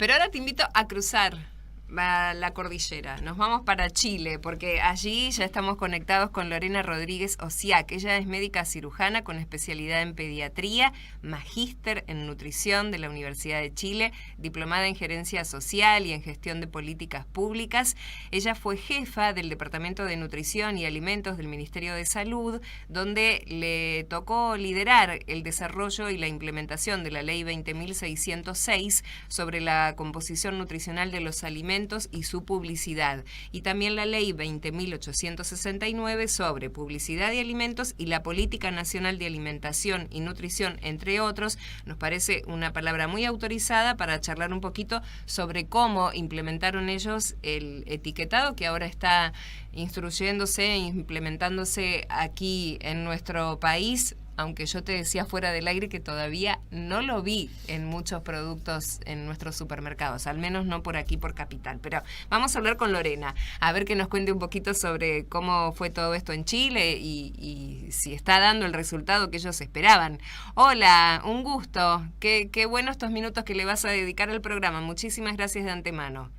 Pero ahora te invito a cruzar la cordillera. Nos vamos para Chile, porque allí ya estamos conectados con Lorena Rodríguez Osiak. Ella es médica cirujana con especialidad en pediatría, magíster en nutrición de la Universidad de Chile, diplomada en gerencia social y en gestión de políticas públicas. Ella fue jefa del Departamento de Nutrición y Alimentos del Ministerio de Salud, donde le tocó liderar el desarrollo y la implementación de la Ley 20.606 sobre la composición nutricional de los alimentos y su publicidad, y también la Ley 20.869 sobre publicidad y alimentos y la Política Nacional de Alimentación y Nutrición, entre otros. Nos parece una palabra muy autorizada para charlar un poquito sobre cómo implementaron ellos el etiquetado que ahora está instruyéndose e implementándose aquí en nuestro país, aunque yo te decía fuera del aire que todavía no lo vi en muchos productos en nuestros supermercados, al menos no por aquí, por Capital. Pero vamos a hablar con Lorena, a ver que nos cuente un poquito sobre cómo fue todo esto en Chile y si está dando el resultado que ellos esperaban. Hola, un gusto. Qué bueno estos minutos que le vas a dedicar al programa. Muchísimas gracias de antemano.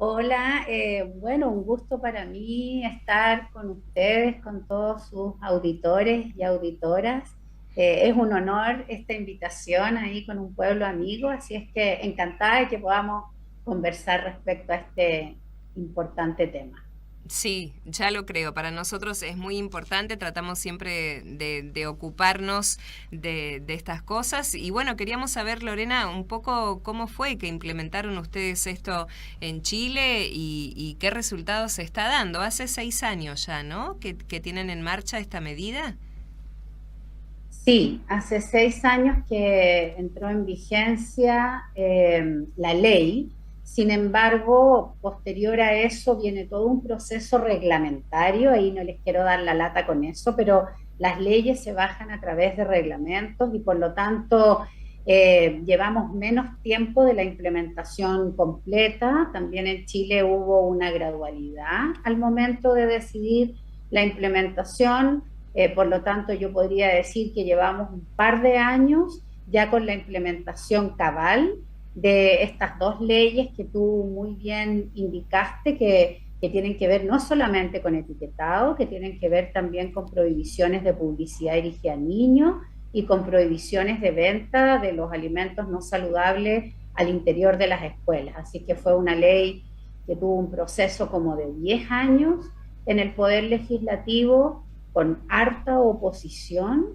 Hola, bueno, un gusto para mí estar con ustedes, con todos sus auditores y auditoras. Es un honor esta invitación ahí con un pueblo amigo, así es que encantada de que podamos conversar respecto a este importante tema. Sí, ya lo creo. Para nosotros es muy importante, tratamos siempre de ocuparnos de estas cosas. Y bueno, queríamos saber, Lorena, un poco cómo fue que implementaron ustedes esto en Chile y qué resultados se está dando. Hace 6 años ya, ¿no? Que tienen en marcha esta medida. Sí, hace 6 años que entró en vigencia la ley. Sin embargo, posterior a eso viene todo un proceso reglamentario. Ahí no les quiero dar la lata con eso, pero las leyes se bajan a través de reglamentos y por lo tanto llevamos menos tiempo de la implementación completa. También en Chile hubo una gradualidad al momento de decidir la implementación. Por lo tanto, yo podría decir que llevamos un par de años ya con la implementación cabal de estas dos leyes que tú muy bien indicaste, que tienen que ver no solamente con etiquetado, que tienen que ver también con prohibiciones de publicidad dirigida a niños y con prohibiciones de venta de los alimentos no saludables al interior de las escuelas. Así que fue una ley que tuvo un proceso como de 10 años en el Poder Legislativo con harta oposición.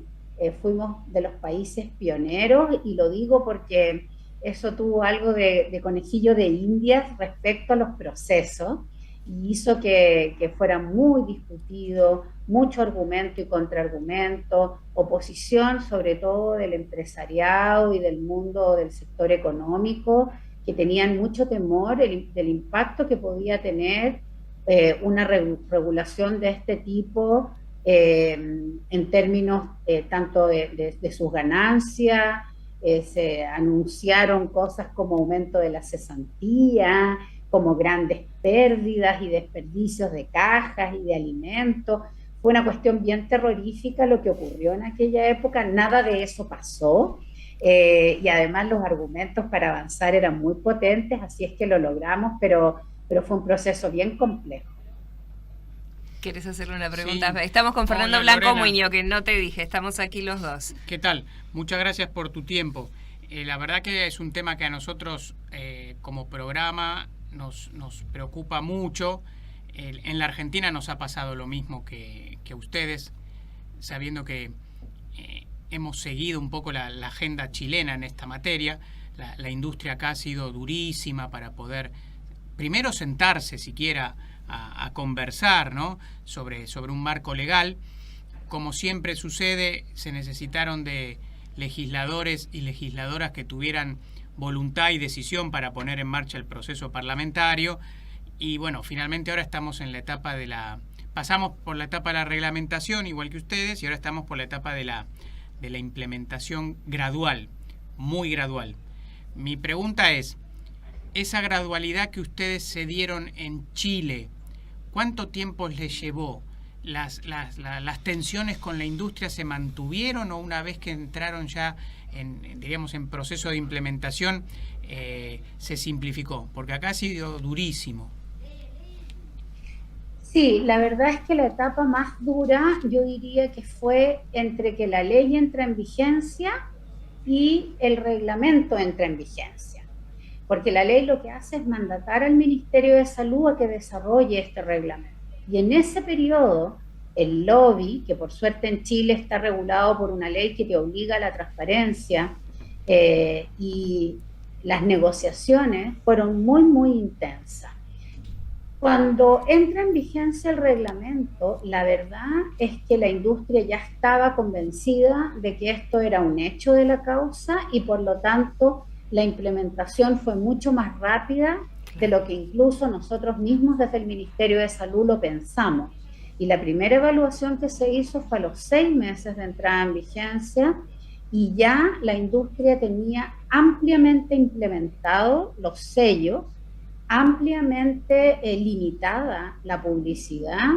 Fuimos de los países pioneros y lo digo porque eso tuvo algo de conejillo de indias respecto a los procesos y hizo que fuera muy discutido, mucho argumento y contraargumento, oposición sobre todo del empresariado y del mundo del sector económico, que tenían mucho temor del impacto que podía tener una regulación de este tipo en términos tanto de sus ganancias. Se anunciaron cosas como aumento de la cesantía, como grandes pérdidas y desperdicios de cajas y de alimentos. Fue una cuestión bien terrorífica lo que ocurrió en aquella época. Nada de eso pasó. Y además los argumentos para avanzar eran muy potentes, así es que lo logramos, pero fue un proceso bien complejo. ¿Quieres hacerle una pregunta? Sí. Estamos con Fernando Hola, Blanco Lorena. Muñoz, que no te dije, estamos aquí los dos. ¿Qué tal? Muchas gracias por tu tiempo. La verdad que es un tema que a nosotros como programa nos preocupa mucho. En la Argentina nos ha pasado lo mismo que a ustedes, sabiendo que hemos seguido un poco la agenda chilena en esta materia. La industria acá ha sido durísima para poder primero sentarse siquiera a conversar, ¿no?, sobre un marco legal. Como siempre sucede, se necesitaron de legisladores y legisladoras que tuvieran voluntad y decisión para poner en marcha el proceso parlamentario. Y bueno, finalmente ahora estamos en la etapa pasamos por la etapa de la reglamentación, igual que ustedes, y ahora estamos por la etapa de la implementación gradual, muy gradual. Mi pregunta es, esa gradualidad que ustedes se dieron en Chile, ¿cuánto tiempo les llevó? ¿Las tensiones con la industria se mantuvieron o una vez que entraron ya diríamos, en proceso de implementación, se simplificó? Porque acá ha sido durísimo. Sí, la verdad es que la etapa más dura yo diría que fue entre que la ley entra en vigencia y el reglamento entra en vigencia. Porque la ley lo que hace es mandatar al Ministerio de Salud a que desarrolle este reglamento. Y en ese periodo, el lobby, que por suerte en Chile está regulado por una ley que te obliga a la transparencia, y las negociaciones fueron muy, muy intensas. Cuando entra en vigencia el reglamento, la verdad es que la industria ya estaba convencida de que esto era un hecho de la causa y por lo tanto la implementación fue mucho más rápida de lo que incluso nosotros mismos desde el Ministerio de Salud lo pensamos. Y la primera evaluación que se hizo fue a los 6 meses de entrada en vigencia y ya la industria tenía ampliamente implementado los sellos, ampliamente limitada la publicidad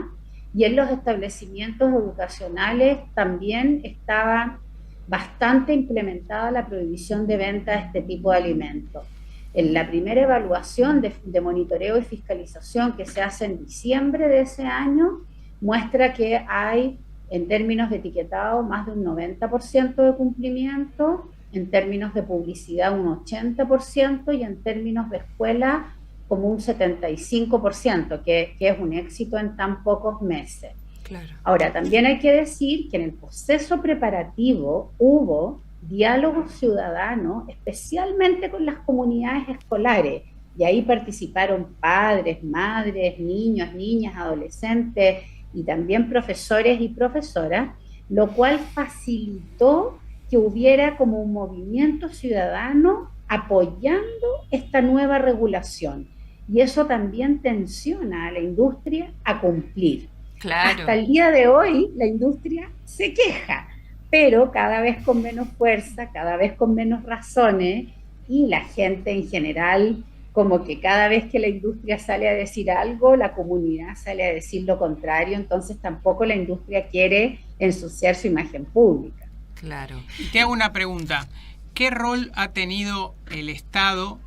y en los establecimientos educacionales también estaba bastante implementada la prohibición de venta de este tipo de alimentos. En la primera evaluación de monitoreo y fiscalización que se hace en diciembre de ese año, muestra que hay, en términos de etiquetado, más de un 90% de cumplimiento, en términos de publicidad un 80% y en términos de escuela como un 75%, que es un éxito en tan pocos meses. Claro. Ahora, también hay que decir que en el proceso preparativo hubo diálogo ciudadano, especialmente con las comunidades escolares, y ahí participaron padres, madres, niños, niñas, adolescentes y también profesores y profesoras, lo cual facilitó que hubiera como un movimiento ciudadano apoyando esta nueva regulación. Y eso también tensiona a la industria a cumplir. Claro. Hasta el día de hoy la industria se queja, pero cada vez con menos fuerza, cada vez con menos razones, y la gente en general, como que cada vez que la industria sale a decir algo, la comunidad sale a decir lo contrario, entonces tampoco la industria quiere ensuciar su imagen pública. Claro. Te hago una pregunta. ¿Qué rol ha tenido el Estado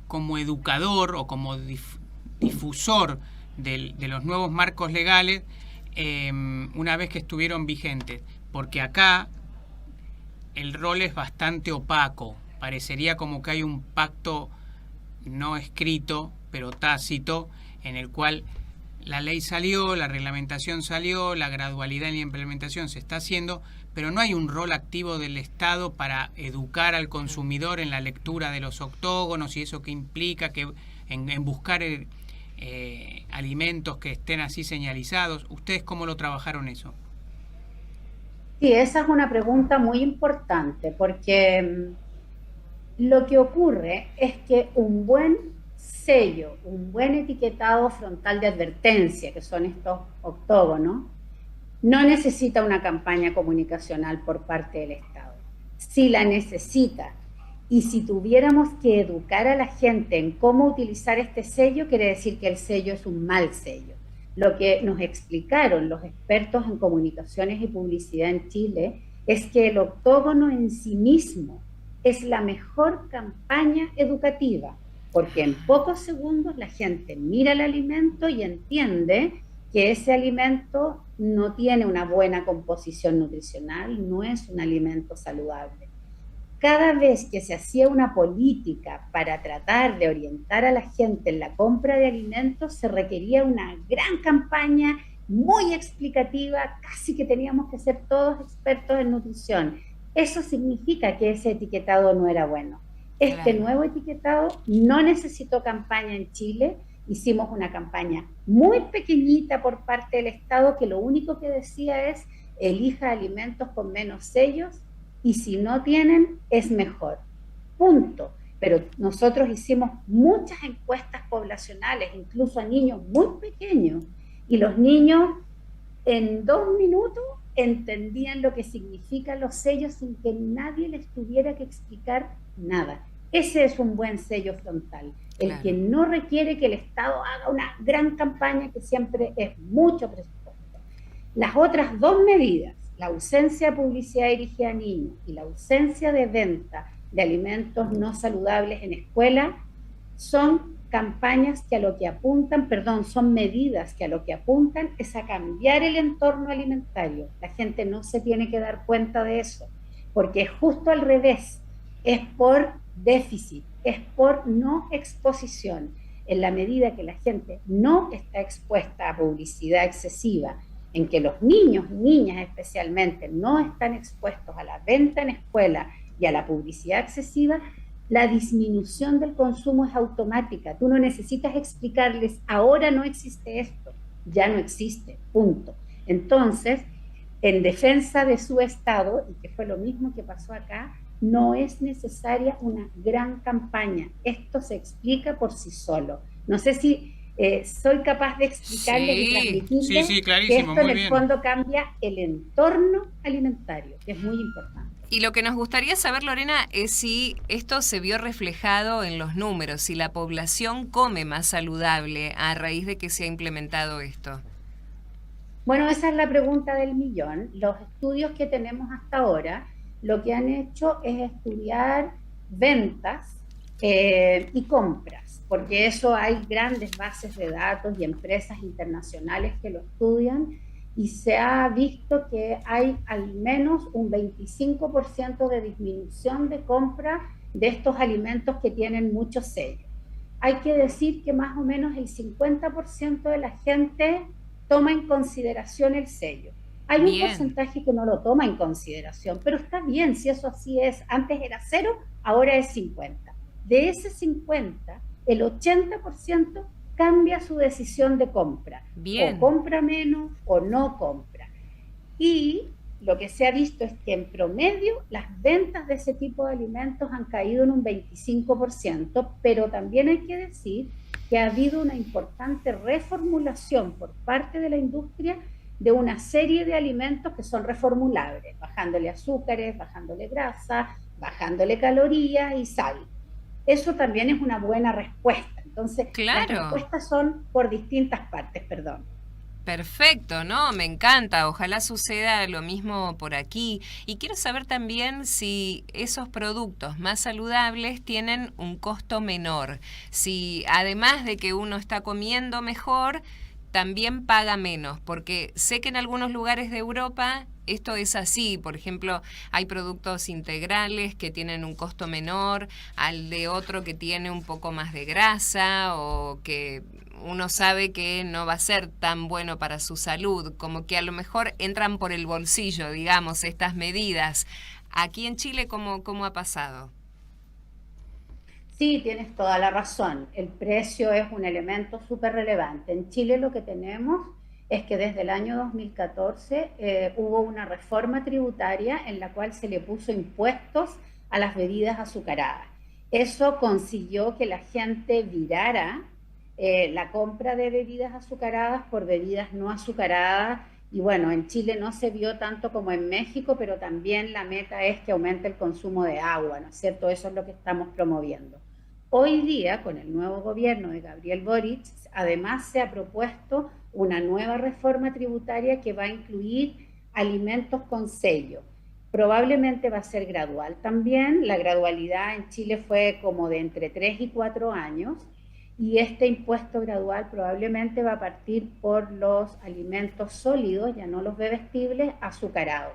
como educador o como difusor de los nuevos marcos legales una vez que estuvieron vigentes? Porque acá el rol es bastante opaco. Parecería como que hay un pacto no escrito, pero tácito, en el cual la ley salió, la reglamentación salió, la gradualidad en la implementación se está haciendo, pero no hay un rol activo del Estado para educar al consumidor en la lectura de los octógonos y eso que implica que en buscar alimentos que estén así señalizados. ¿Ustedes cómo lo trabajaron eso? Sí, esa es una pregunta muy importante porque lo que ocurre es que un buen sello, un buen etiquetado frontal de advertencia, que son estos octógonos, no necesita una campaña comunicacional por parte del Estado. Sí la necesita. Y si tuviéramos que educar a la gente en cómo utilizar este sello, quiere decir que el sello es un mal sello. Lo que nos explicaron los expertos en comunicaciones y publicidad en Chile es que el octógono en sí mismo es la mejor campaña educativa, porque en pocos segundos la gente mira el alimento y entiende que ese alimento no tiene una buena composición nutricional, no es un alimento saludable. Cada vez que se hacía una política para tratar de orientar a la gente en la compra de alimentos, se requería una gran campaña muy explicativa, casi que teníamos que ser todos expertos en nutrición. Eso significa que ese etiquetado no era bueno. Este nuevo etiquetado no necesitó campaña en Chile. Hicimos una campaña muy pequeñita por parte del Estado que lo único que decía es elija alimentos con menos sellos y si no tienen es mejor. Punto. Pero nosotros hicimos muchas encuestas poblacionales, incluso a niños muy pequeños, y los niños en 2 minutos entendían lo que significan los sellos sin que nadie les tuviera que explicar nada. Ese es un buen sello frontal, el que no requiere que el Estado haga una gran campaña que siempre es mucho presupuesto. Las otras 2 medidas, la ausencia de publicidad dirigida a niños y la ausencia de venta de alimentos no saludables en escuela, son campañas que a lo que apuntan, perdón, son medidas que a lo que apuntan es a cambiar el entorno alimentario. La gente no se tiene que dar cuenta de eso, porque es justo al revés, es por déficit, es por no exposición. En la medida que la gente no está expuesta a publicidad excesiva, en que los niños y niñas especialmente no están expuestos a la venta en escuela y a la publicidad excesiva, la disminución del consumo es automática. Tú no necesitas explicarles, ahora no existe esto, ya no existe, punto. Entonces, en defensa de su Estado, y que fue lo mismo que pasó acá, no es necesaria una gran campaña. Esto se explica por sí solo. No sé si soy capaz de explicarles y transmitirles que esto en el fondo cambia el entorno alimentario, que es muy importante. Y lo que nos gustaría saber, Lorena, es si esto se vio reflejado en los números, si la población come más saludable a raíz de que se ha implementado esto. Bueno, esa es la pregunta del millón. Los estudios que tenemos hasta ahora, lo que han hecho es estudiar ventas y compras, porque eso hay grandes bases de datos y empresas internacionales que lo estudian, y se ha visto que hay al menos un 25% de disminución de compra de estos alimentos que tienen mucho sello. Hay que decir que más o menos el 50% de la gente toma en consideración el sello. Hay un porcentaje que no lo toma en consideración, pero está bien, si eso así es. Antes era 0, ahora es 50. De ese 50, el 80% cambia su decisión de compra. Bien. O compra menos o no compra. Y lo que se ha visto es que en promedio las ventas de ese tipo de alimentos han caído en un 25%, pero también hay que decir que ha habido una importante reformulación por parte de la industria de una serie de alimentos que son reformulables, bajándole azúcares, bajándole grasa, bajándole calorías y sal. Eso también es una buena respuesta. Entonces, las respuestas son por distintas partes, perdón. Perfecto, ¿no? Me encanta. Ojalá suceda lo mismo por aquí. Y quiero saber también si esos productos más saludables tienen un costo menor. Si además de que uno está comiendo mejor, también paga menos. Porque sé que en algunos lugares de Europa esto es así. Por ejemplo, hay productos integrales que tienen un costo menor al de otro que tiene un poco más de grasa o que uno sabe que no va a ser tan bueno para su salud, como que a lo mejor entran por el bolsillo, digamos, estas medidas. Aquí en Chile, ¿cómo ha pasado? Sí, tienes toda la razón. El precio es un elemento súper relevante. En Chile lo que tenemos es que desde el año 2014 hubo una reforma tributaria en la cual se le puso impuestos a las bebidas azucaradas. Eso consiguió que la gente virara la compra de bebidas azucaradas por bebidas no azucaradas, y bueno, en Chile no se vio tanto como en México, pero también la meta es que aumente el consumo de agua, ¿no es cierto? Eso es lo que estamos promoviendo. Hoy día, con el nuevo gobierno de Gabriel Boric, además se ha propuesto una nueva reforma tributaria que va a incluir alimentos con sello. Probablemente va a ser gradual también. La gradualidad en Chile fue como de entre 3 y 4 años, y este impuesto gradual probablemente va a partir por los alimentos sólidos, ya no los bebestibles, azucarados.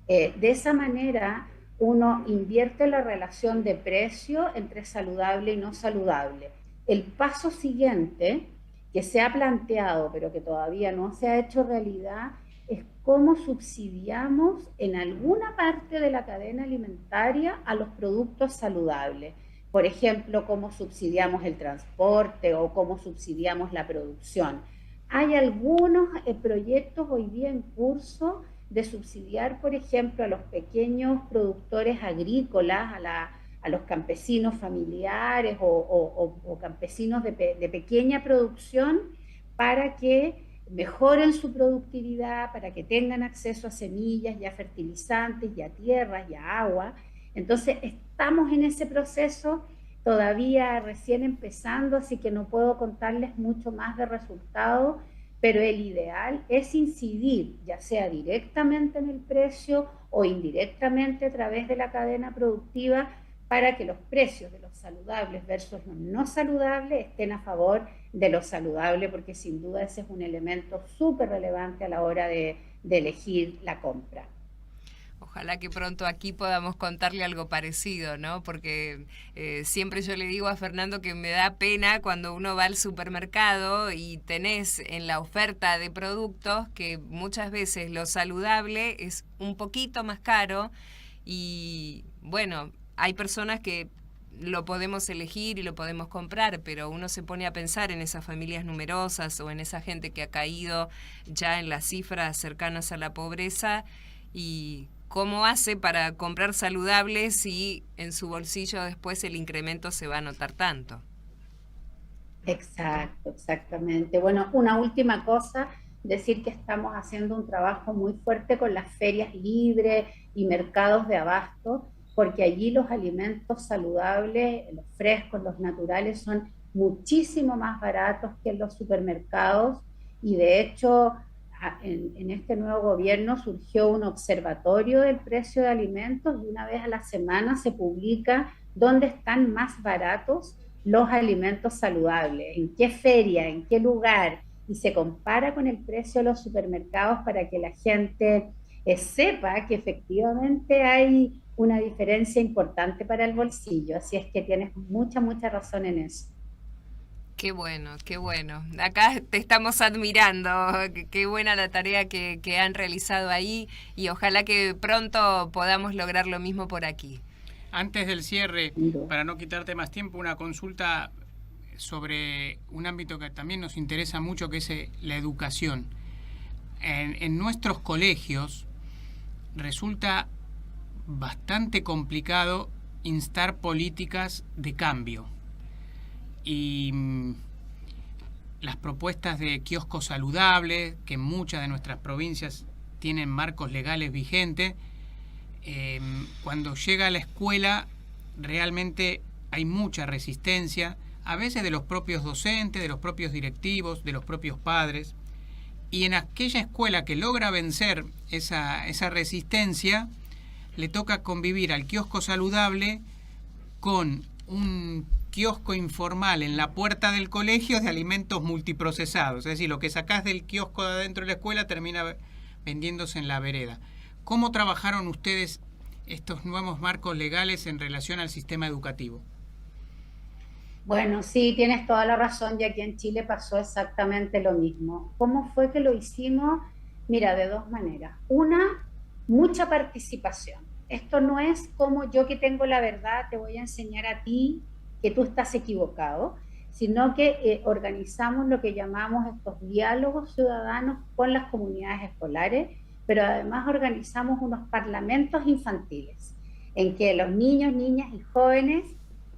De esa manera uno invierte la relación de precio entre saludable y no saludable. El paso siguiente que se ha planteado, pero que todavía no se ha hecho realidad, es cómo subsidiamos en alguna parte de la cadena alimentaria a los productos saludables. Por ejemplo, cómo subsidiamos el transporte o cómo subsidiamos la producción. Hay algunos proyectos hoy día en curso de subsidiar, por ejemplo, a los pequeños productores agrícolas, a los campesinos familiares o campesinos de pequeña producción, para que mejoren su productividad, para que tengan acceso a semillas y a fertilizantes y a tierras y a agua. Entonces, estamos en ese proceso todavía recién empezando, así que no puedo contarles mucho más de resultados, pero el ideal es incidir, ya sea directamente en el precio o indirectamente a través de la cadena productiva, para que los precios de los saludables versus los no saludables estén a favor de lo saludable, porque sin duda ese es un elemento súper relevante a la hora de elegir la compra. Ojalá que pronto aquí podamos contarle algo parecido, ¿no? Porque siempre yo le digo a Fernando que me da pena cuando uno va al supermercado y tenés en la oferta de productos que muchas veces lo saludable es un poquito más caro y bueno, hay personas que lo podemos elegir y lo podemos comprar, pero uno se pone a pensar en esas familias numerosas o en esa gente que ha caído ya en las cifras cercanas a la pobreza y cómo hace para comprar saludable si en su bolsillo después el incremento se va a notar tanto. Exacto, exactamente. Bueno, una última cosa, decir que estamos haciendo un trabajo muy fuerte con las ferias libres y mercados de abasto, porque allí los alimentos saludables, los frescos, los naturales, son muchísimo más baratos que en los supermercados y de hecho en este nuevo gobierno surgió un observatorio del precio de alimentos y una vez a la semana se publica dónde están más baratos los alimentos saludables, en qué feria, en qué lugar, y se compara con el precio de los supermercados para que la gente sepa que efectivamente hay una diferencia importante para el bolsillo. Así es que tienes mucha, mucha razón en eso. Qué bueno, qué bueno. Acá te estamos admirando. Qué buena la tarea que han realizado ahí y ojalá que pronto podamos lograr lo mismo por aquí. Antes del cierre, para no quitarte más tiempo, una consulta sobre un ámbito que también nos interesa mucho, que es la educación. En nuestros colegios resulta bastante complicado instar políticas de cambio. Y las propuestas de kioscos saludables, que en muchas de nuestras provincias tienen marcos legales vigentes, cuando llega a la escuela realmente hay mucha resistencia, a veces de los propios docentes, de los propios directivos, de los propios padres, y en aquella escuela que logra vencer esa resistencia, le toca convivir al kiosco saludable con un kiosco informal en la puerta del colegio de alimentos multiprocesados, es decir, lo que sacás del kiosco de adentro de la escuela termina vendiéndose en la vereda. ¿Cómo trabajaron ustedes estos nuevos marcos legales en relación al sistema educativo? Bueno, sí, tienes toda la razón, y aquí en Chile pasó exactamente lo mismo. ¿Cómo fue que lo hicimos? Mira, de dos maneras. Una, mucha participación. Esto no es como yo que tengo la verdad, te voy a enseñar a ti que tú estás equivocado, sino que organizamos lo que llamamos estos diálogos ciudadanos con las comunidades escolares, pero además organizamos unos parlamentos infantiles, en que los niños, niñas y jóvenes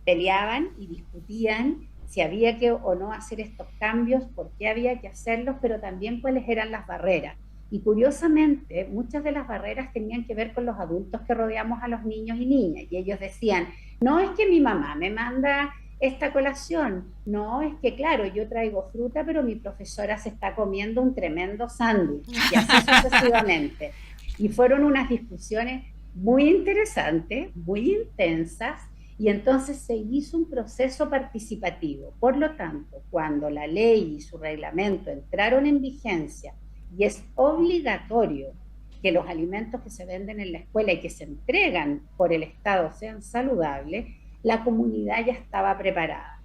peleaban y discutían si había que o no hacer estos cambios, por qué había que hacerlos, pero también cuáles eran las barreras. Y curiosamente, muchas de las barreras tenían que ver con los adultos que rodeamos a los niños y niñas. Y ellos decían, no es que mi mamá me manda esta colación, no es que, claro, yo traigo fruta, pero mi profesora se está comiendo un tremendo sándwich, y así sucesivamente. Y fueron unas discusiones muy interesantes, muy intensas, y entonces se hizo un proceso participativo. Por lo tanto, cuando la ley y su reglamento entraron en vigencia, y es obligatorio que los alimentos que se venden en la escuela y que se entregan por el Estado sean saludables, la comunidad ya estaba preparada.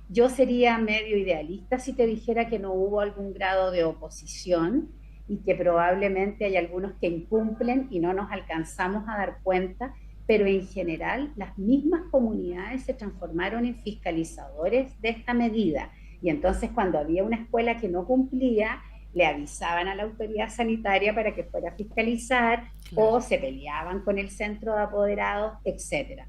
Yo sería medio idealista si te dijera que no hubo algún grado de oposición y que probablemente hay algunos que incumplen y no nos alcanzamos a dar cuenta, pero en general las mismas comunidades se transformaron en fiscalizadores de esta medida. Y entonces cuando había una escuela que no cumplía, le avisaban a la autoridad sanitaria para que fuera a fiscalizar, o se peleaban con el centro de apoderados, etc.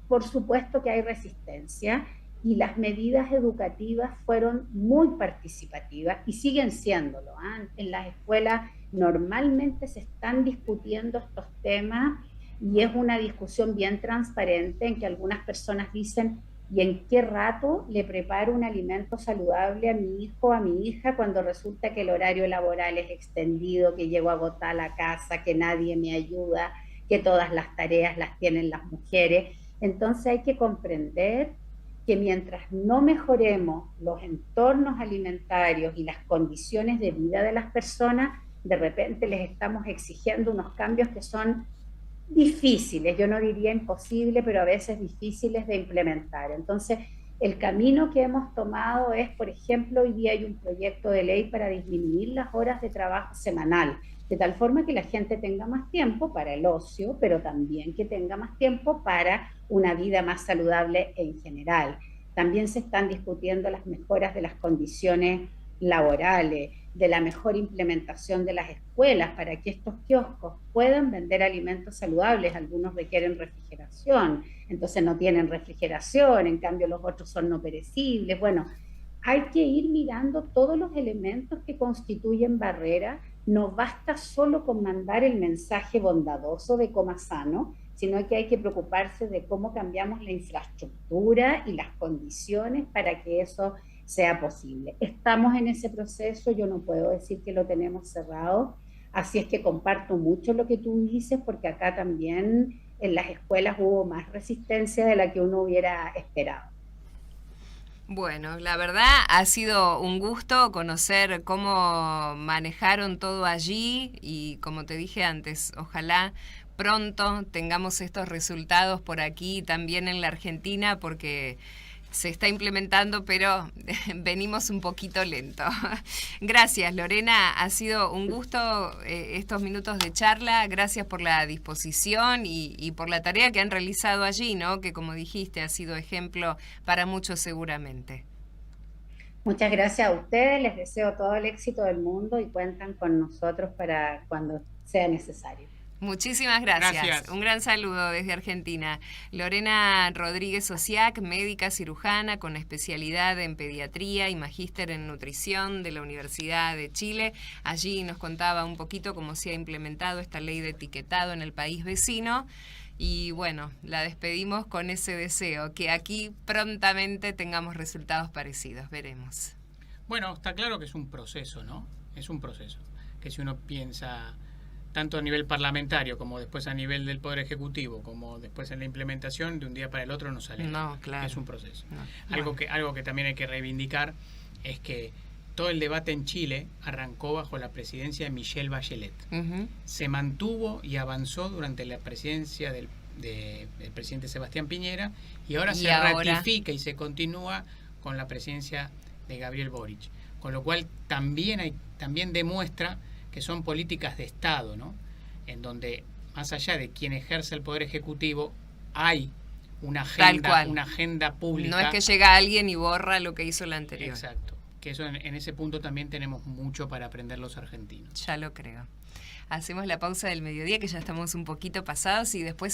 Por supuesto que hay resistencia y las medidas educativas fueron muy participativas y siguen siéndolo. En las escuelas normalmente se están discutiendo estos temas y es una discusión bien transparente en que algunas personas dicen, ¿y en qué rato le preparo un alimento saludable a mi hijo o a mi hija cuando resulta que el horario laboral es extendido, que llego agotada a la casa, que nadie me ayuda, que todas las tareas las tienen las mujeres? Entonces hay que comprender que mientras no mejoremos los entornos alimentarios y las condiciones de vida de las personas, de repente les estamos exigiendo unos cambios que son difíciles, yo no diría imposible, pero a veces difíciles de implementar. Entonces, el camino que hemos tomado es, por ejemplo, hoy día hay un proyecto de ley para disminuir las horas de trabajo semanal, de tal forma que la gente tenga más tiempo para el ocio, pero también que tenga más tiempo para una vida más saludable en general. También se están discutiendo las mejoras de las condiciones laborales, de la mejor implementación de las escuelas para que estos kioscos puedan vender alimentos saludables. Algunos requieren refrigeración, entonces no tienen refrigeración, en cambio los otros son no perecibles. Bueno, hay que ir mirando todos los elementos que constituyen barreras. No basta solo con mandar el mensaje bondadoso de coma sano, sino que hay que preocuparse de cómo cambiamos la infraestructura y las condiciones para que eso sea posible. Estamos en ese proceso, yo no puedo decir que lo tenemos cerrado, así es que comparto mucho lo que tú dices, porque acá también en las escuelas hubo más resistencia de la que uno hubiera esperado. Bueno, la verdad ha sido un gusto conocer cómo manejaron todo allí y como te dije antes, ojalá pronto tengamos estos resultados por aquí también en la Argentina porque se está implementando, pero venimos un poquito lento. Gracias, Lorena. Ha sido un gusto estos minutos de charla. Gracias por la disposición y por la tarea que han realizado allí, ¿no? Que como dijiste, ha sido ejemplo para muchos seguramente. Muchas gracias a ustedes. Les deseo todo el éxito del mundo y cuentan con nosotros para cuando sea necesario. Muchísimas gracias. Un gran saludo desde Argentina. Lorena Rodríguez Osiak, médica cirujana con especialidad en pediatría y magíster en nutrición de la Universidad de Chile. Allí nos contaba un poquito cómo se ha implementado esta ley de etiquetado en el país vecino. Y bueno, la despedimos con ese deseo, que aquí prontamente tengamos resultados parecidos. Veremos. Bueno, está claro que es un proceso, ¿no? Es un proceso. Que si uno piensa tanto a nivel parlamentario como después a nivel del Poder Ejecutivo, como después en la implementación, de un día para el otro no sale. No, claro. Es un proceso. No. Algo que también hay que reivindicar es que todo el debate en Chile arrancó bajo la presidencia de Michelle Bachelet. Se mantuvo y avanzó durante la presidencia del presidente Sebastián Piñera y ahora se ratifica y se continúa con la presidencia de Gabriel Boric. Con lo cual también demuestra que son políticas de Estado, ¿no? En donde, más allá de quien ejerce el Poder Ejecutivo, hay una agenda pública. No es que llega alguien y borra lo que hizo la anterior. Exacto. Que eso en ese punto también tenemos mucho para aprender los argentinos. Ya lo creo. Hacemos la pausa del mediodía, que ya estamos un poquito pasados, y después